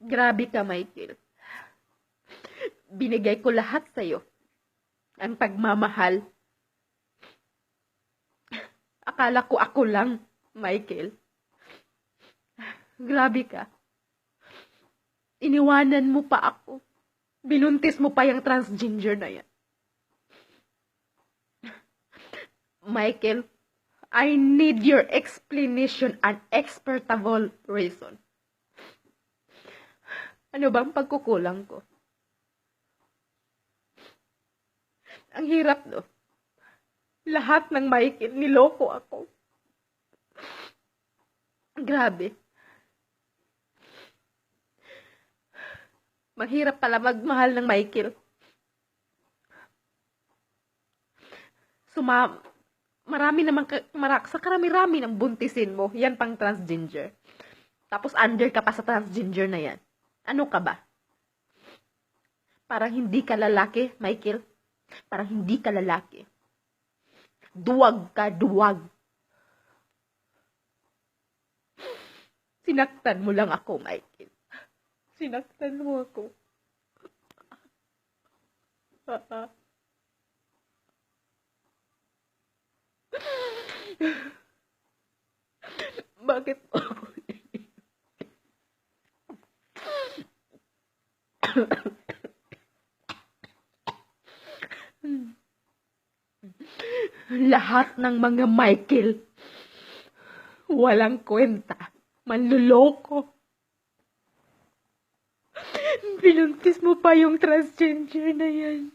Grabe ka, Michael. Binigay ko lahat sa'yo. Ang pagmamahal. Akala ko ako lang, Michael. Grabe ka. Iniwanan mo pa ako. Binuntis mo pa yung transgender na yan. Michael, I need your explanation and expertable reason. Ano bang pagkukulang ko? Ang hirap, no? Lahat ng Michael, niloko ako. Grabe. Mahirap pala magmahal ng Michael. Marami namang, sa karami-rami ng buntisin mo, yan pang transgender. Tapos under ka pa sa transgender na yan. Ano ka ba? Parang hindi ka lalaki, Michael. Parang hindi ka lalaki. Duwag ka, duwag. Sinaktan mo lang ako, Michael. Sinaktan mo ako. Bakit mo ako lahat ng mga Michael, walang kwenta, manluloko. Binuntis mo pa yung transgender na yan.